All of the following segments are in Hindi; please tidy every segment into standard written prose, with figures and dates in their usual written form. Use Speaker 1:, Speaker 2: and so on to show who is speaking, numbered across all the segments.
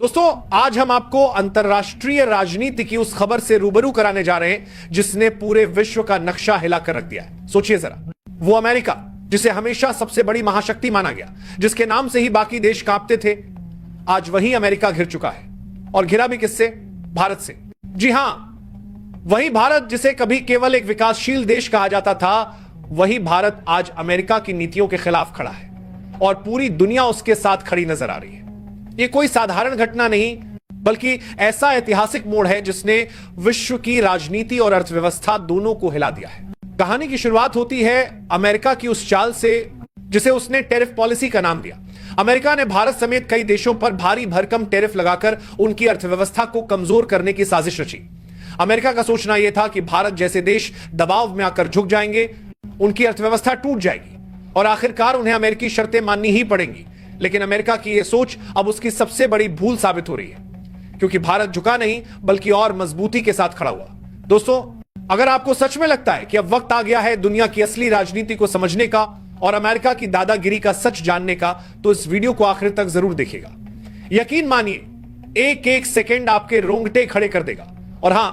Speaker 1: दोस्तों, आज हम आपको अंतरराष्ट्रीय राजनीति की उस खबर से रूबरू कराने जा रहे हैं जिसने पूरे विश्व का नक्शा हिलाकर रख दिया है। सोचिए जरा, वो अमेरिका जिसे हमेशा सबसे बड़ी महाशक्ति माना गया, जिसके नाम से ही बाकी देश कांपते थे, आज वही अमेरिका घिर चुका है। और घिरा भी किससे? भारत से। जी हां, वही भारत जिसे कभी केवल एक विकासशील देश कहा जाता था, वही भारत आज अमेरिका की नीतियों के खिलाफ खड़ा है और पूरी दुनिया उसके साथ खड़ी नजर आ रही है। यह कोई साधारण घटना नहीं, बल्कि ऐसा ऐतिहासिक मोड़ है जिसने विश्व की राजनीति और अर्थव्यवस्था दोनों को हिला दिया है। कहानी की शुरुआत होती है अमेरिका की उस चाल से जिसे उसने टेरिफ पॉलिसी का नाम दिया। अमेरिका ने भारत समेत कई देशों पर भारी भरकम टेरिफ लगाकर उनकी अर्थव्यवस्था को कमजोर करने की साजिश रची। अमेरिका का सोचना यह था कि भारत जैसे देश दबाव में आकर झुक जाएंगे, उनकी अर्थव्यवस्था टूट जाएगी और आखिरकार उन्हें अमेरिकी शर्तें माननी ही पड़ेंगी। लेकिन अमेरिका की यह सोच अब उसकी सबसे बड़ी भूल साबित हो रही है, क्योंकि भारत झुका नहीं बल्कि और मजबूती के साथ खड़ा हुआ। दोस्तों, अगर आपको सच में लगता है कि अब वक्त आ गया है दुनिया की असली राजनीति को समझने का और अमेरिका की दादागिरी का सच जानने का, तो इस वीडियो को आखिर तक जरूर देखिएगा। यकीन मानिए, एक एक सेकेंड आपके रोंगटे खड़े कर देगा। और हां,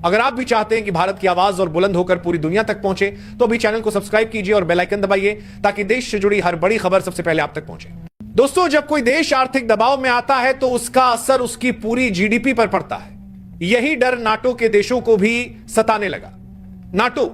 Speaker 1: अगर आप भी चाहते हैं कि भारत की आवाज और बुलंद होकर पूरी दुनिया तक पहुंचे, तो अभी चैनल को सब्सक्राइब कीजिए और बेल आइकन दबाइए ताकि देश से जुड़ी हर बड़ी खबर सबसे पहले आप तक पहुंचे। दोस्तों, जब कोई देश आर्थिक दबाव में आता है तो उसका असर उसकी पूरी जीडीपी पर पड़ता है। यही डर नाटो के देशों को भी सताने लगा। नाटो,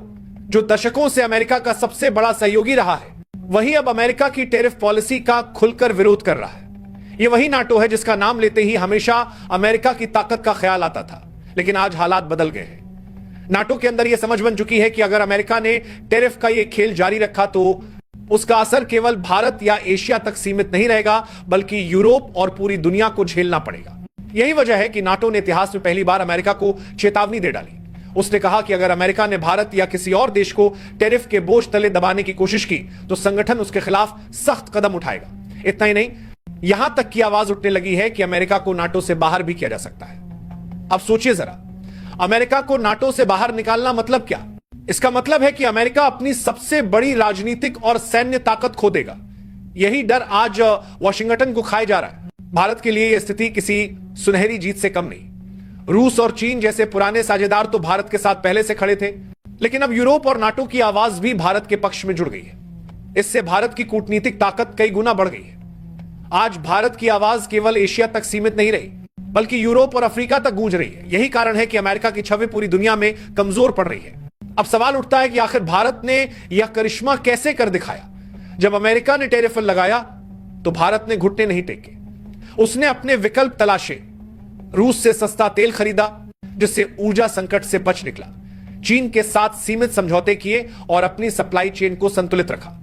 Speaker 1: जो दशकों से अमेरिका का सबसे बड़ा सहयोगी रहा है, वही अब अमेरिका की टेरिफ पॉलिसी का खुलकर विरोध कर रहा है। यह वही नाटो है जिसका नाम लेते ही हमेशा अमेरिका की ताकत का ख्याल आता था, लेकिन आज हालात बदल गए हैं। नाटो के अंदर यह समझ बन चुकी है कि अगर अमेरिका ने टेरिफ का यह खेल जारी रखा तो उसका असर केवल भारत या एशिया तक सीमित नहीं रहेगा, बल्कि यूरोप और पूरी दुनिया को झेलना पड़ेगा। यही वजह है कि नाटो ने इतिहास में पहली बार अमेरिका को चेतावनी दे डाली। उसने कहा कि अगर अमेरिका ने भारत या किसी और देश को टेरिफ के बोझ तले दबाने की कोशिश की तो संगठन उसके खिलाफ सख्त कदम उठाएगा। इतना ही नहीं, यहां तक की आवाज उठने लगी है कि अमेरिका को नाटो से बाहर भी किया जा सकता है। अब सोचिए जरा, अमेरिका को नाटो से बाहर निकालना मतलब क्या? इसका मतलब है कि अमेरिका अपनी सबसे बड़ी राजनीतिक और सैन्य ताकत खो देगा। यही डर आज वॉशिंगटन को खाए जा रहा है। भारत के लिए यह स्थिति किसी सुनहरी जीत से कम नहीं। रूस और चीन जैसे पुराने साझेदार तो भारत के साथ पहले से खड़े थे, लेकिन अब यूरोप और नाटो की आवाज भी भारत के पक्ष में जुड़ गई है। इससे भारत की कूटनीतिक ताकत कई गुना बढ़ गई है। आज भारत की आवाज केवल एशिया तक सीमित नहीं रही, बल्कि यूरोप और अफ्रीका तक गूंज रही है। यही कारण है कि अमेरिका की छवि पूरी दुनिया में कमजोर पड़ रही है। अब सवाल उठता है कि आखिर भारत ने यह करिश्मा कैसे कर दिखाया? जब अमेरिका ने टेरिफ लगाया तो भारत ने घुटने नहीं टेके। उसने अपने विकल्प तलाशे। रूस से सस्ता तेल खरीदा, जिससे ऊर्जा संकट से बच निकला। चीन के साथ सीमित समझौते किए और अपनी सप्लाई चेन को संतुलित रखा।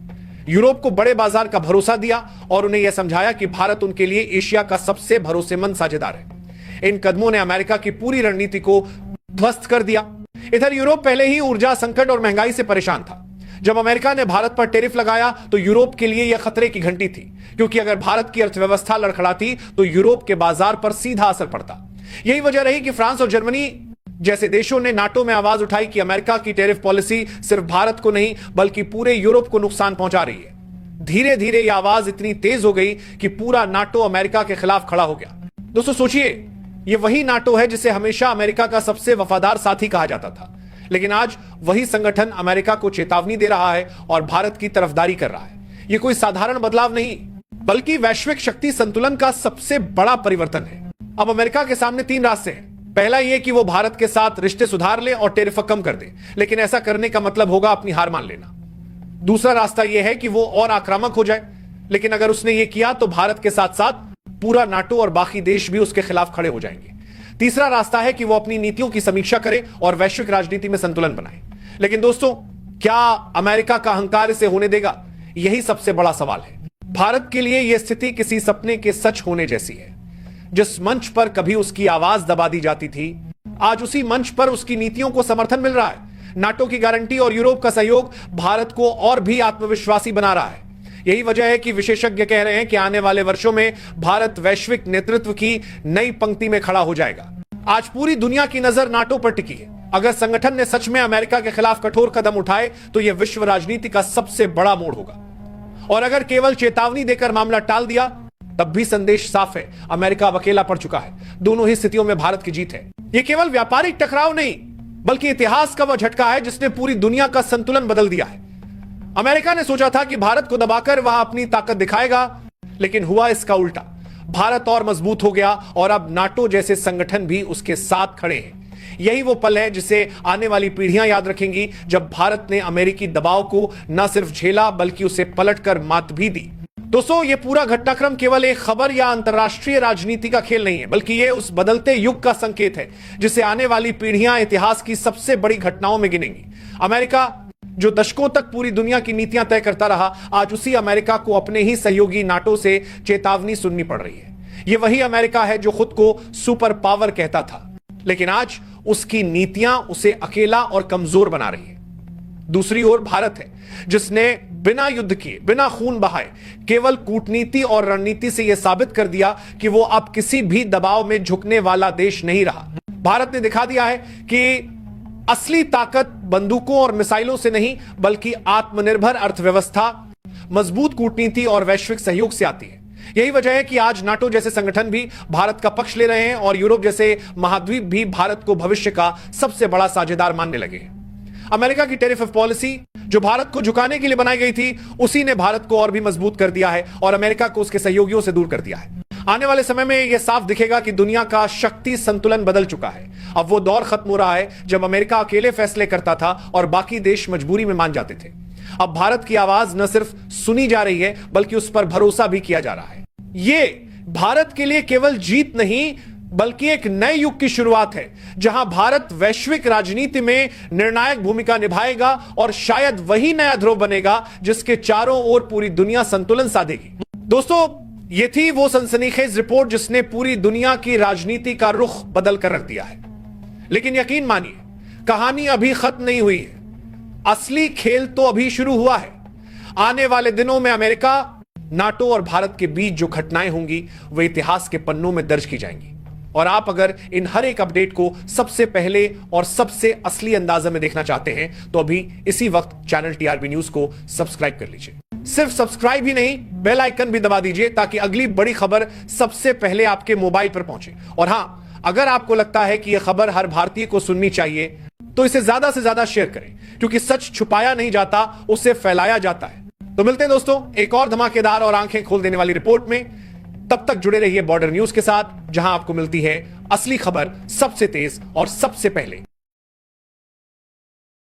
Speaker 1: यूरोप को बड़े बाजार का भरोसा दिया और उन्हें यह समझाया कि भारत उनके लिए एशिया का सबसे भरोसेमंद साझेदार है। इन कदमों ने अमेरिका की पूरी रणनीति को ध्वस्त कर दिया। इधर यूरोप पहले ही ऊर्जा संकट और महंगाई से परेशान था। जब अमेरिका ने भारत पर टेरिफ लगाया तो यूरोप के लिए यह खतरे की घंटी थी, क्योंकि अगर भारत की अर्थव्यवस्था लड़खड़ाती तो यूरोप के बाजार पर सीधा असर पड़ता। यही वजह रही कि फ्रांस और जर्मनी जैसे देशों ने नाटो में आवाज उठाई कि अमेरिका की टेरिफ पॉलिसी सिर्फ भारत को नहीं बल्कि पूरे यूरोप को नुकसान पहुंचा रही है। धीरे धीरे यह आवाज इतनी तेज हो गई कि पूरा नाटो अमेरिका के खिलाफ खड़ा हो गया। दोस्तों सोचिए, यह वही नाटो है जिसे हमेशा अमेरिका का सबसे वफादार साथी कहा जाता था, लेकिन आज वही संगठन अमेरिका को चेतावनी दे रहा है और भारत की तरफदारी कर रहा है। यह कोई साधारण बदलाव नहीं, बल्कि वैश्विक शक्ति संतुलन का सबसे बड़ा परिवर्तन है। अब अमेरिका के सामने तीन रास्ते हैं। पहला यह कि वो भारत के साथ रिश्ते सुधार ले और टेरिफ कम कर दे, लेकिन ऐसा करने का मतलब होगा अपनी हार मान लेना। दूसरा रास्ता यह है कि वो और आक्रामक हो जाए, लेकिन अगर उसने यह किया तो भारत के साथ साथ पूरा नाटो और बाकी देश भी उसके खिलाफ खड़े हो जाएंगे। तीसरा रास्ता है कि वो अपनी नीतियों की समीक्षा करे और वैश्विक राजनीति में संतुलन बनाए। लेकिन दोस्तों, क्या अमेरिका का अहंकार इसे होने देगा? यही सबसे बड़ा सवाल है। भारत के लिए यह स्थिति किसी सपने के सच होने जैसी है। जिस मंच पर कभी उसकी आवाज दबा दी जाती थी, आज उसी मंच पर उसकी नीतियों को समर्थन मिल रहा है। नाटो की गारंटी और यूरोप का सहयोग भारत को और भी आत्मविश्वासी बना रहा है। यही वजह है कि विशेषज्ञ कह रहे हैं कि आने वाले वर्षों में भारत वैश्विक नेतृत्व की नई पंक्ति में खड़ा हो जाएगा। आज पूरी दुनिया की नजर नाटो पर टिकी है। अगर संगठन ने सच में अमेरिका के खिलाफ कठोर कदम उठाए तो यह विश्व राजनीति का सबसे बड़ा मोड़ होगा। और अगर केवल चेतावनी देकर मामला टाल दिया तब भी संदेश साफ है, अमेरिका अब अकेला पड़ चुका है। दोनों ही स्थितियों में भारत की जीत है। यह केवल व्यापारिक टकराव नहीं, बल्कि इतिहास का वह झटका है जिसने पूरी दुनिया का संतुलन बदल दिया है। अमेरिका ने सोचा था कि भारत को दबाकर वह अपनी ताकत दिखाएगा, लेकिन हुआ इसका उल्टा। भारत और मजबूत हो गया और अब नाटो जैसे संगठन भी उसके साथ खड़े हैं। यही वो पल है जिसे आने वाली पीढ़ियां याद रखेंगी, जब भारत ने अमेरिकी दबाव को न सिर्फ झेला बल्कि उसे पलटकर मात भी दी। दोस्तों, यह पूरा घटनाक्रम केवल एक खबर या अंतरराष्ट्रीय राजनीति का खेल नहीं है, बल्कि यह उस बदलते युग का संकेत है जिसे आने वाली पीढ़ियां इतिहास की सबसे बड़ी घटनाओं में गिनेंगी। अमेरिका, जो दशकों तक पूरी दुनिया की नीतियां तय करता रहा, आज उसी अमेरिका को अपने ही सहयोगी नाटो से चेतावनी सुननी पड़ रही है। यह वही अमेरिका है जो खुद को सुपर पावर कहता था, लेकिन आज उसकी नीतियां उसे अकेला और कमजोर बना रही है। दूसरी ओर भारत है, जिसने बिना युद्ध किए, बिना खून बहाए, केवल कूटनीति और रणनीति से यह साबित कर दिया कि वो अब किसी भी दबाव में झुकने वाला देश नहीं रहा। भारत ने दिखा दिया है कि असली ताकत बंदूकों और मिसाइलों से नहीं, बल्कि आत्मनिर्भर अर्थव्यवस्था, मजबूत कूटनीति और वैश्विक सहयोग से आती है। यही वजह है कि आज नाटो जैसे संगठन भी भारत का पक्ष ले रहे हैं और यूरोप जैसे महाद्वीप भी भारत को भविष्य का सबसे बड़ा साझेदार मानने लगे। अमेरिका की टैरिफ पॉलिसी, जो भारत को झुकाने के लिए बनाई गई थी, उसी ने भारत को और भी मजबूत कर दिया है और अमेरिका को उसके सहयोगियों से दूर कर दिया है। आने वाले समय में यह साफ दिखेगा कि दुनिया का शक्ति संतुलन बदल चुका है। अब वो दौर खत्म हो रहा है जब अमेरिका अकेले फैसले करता था और बाकी देश मजबूरी में मान जाते थे। अब भारत की आवाज न सिर्फ सुनी जा रही है, बल्कि उस पर भरोसा भी किया जा रहा है। ये भारत के लिए केवल जीत नहीं, बल्कि एक नए युग की शुरुआत है, जहां भारत वैश्विक राजनीति में निर्णायक भूमिका निभाएगा और शायद वही नया ध्रुव बनेगा जिसके चारों ओर पूरी दुनिया संतुलन साधेगी। दोस्तों, ये थी वो सनसनीखेज रिपोर्ट जिसने पूरी दुनिया की राजनीति का रुख बदल कर रख दिया है। लेकिन यकीन मानिए, कहानी अभी खत्म नहीं हुई है। असली खेल तो अभी शुरू हुआ है। आने वाले दिनों में अमेरिका, नाटो और भारत के बीच जो घटनाएं होंगी, वे इतिहास के पन्नों में दर्ज की जाएंगी। और आप अगर इन हर एक अपडेट को सबसे पहले और सबसे असली अंदाजे में देखना चाहते हैं, तो अभी इसी वक्त चैनल टीआरबी न्यूज को सब्सक्राइब कर लीजिए। सिर्फ सब्सक्राइब ही नहीं, बेल आइकन भी दबा दीजिए ताकि अगली बड़ी खबर सबसे पहले आपके मोबाइल पर पहुंचे। और हां, अगर आपको लगता है कि यह खबर हर भारतीय को सुननी चाहिए, तो इसे ज्यादा से ज्यादा शेयर करें, क्योंकि सच छुपाया नहीं जाता, उसे फैलाया जाता है। तो मिलते हैं दोस्तों एक और धमाकेदार और आंखें खोल देने वाली रिपोर्ट में। तब तक जुड़े रहिए बॉर्डर न्यूज के साथ, जहां आपको मिलती है असली खबर सबसे तेज और सबसे पहले।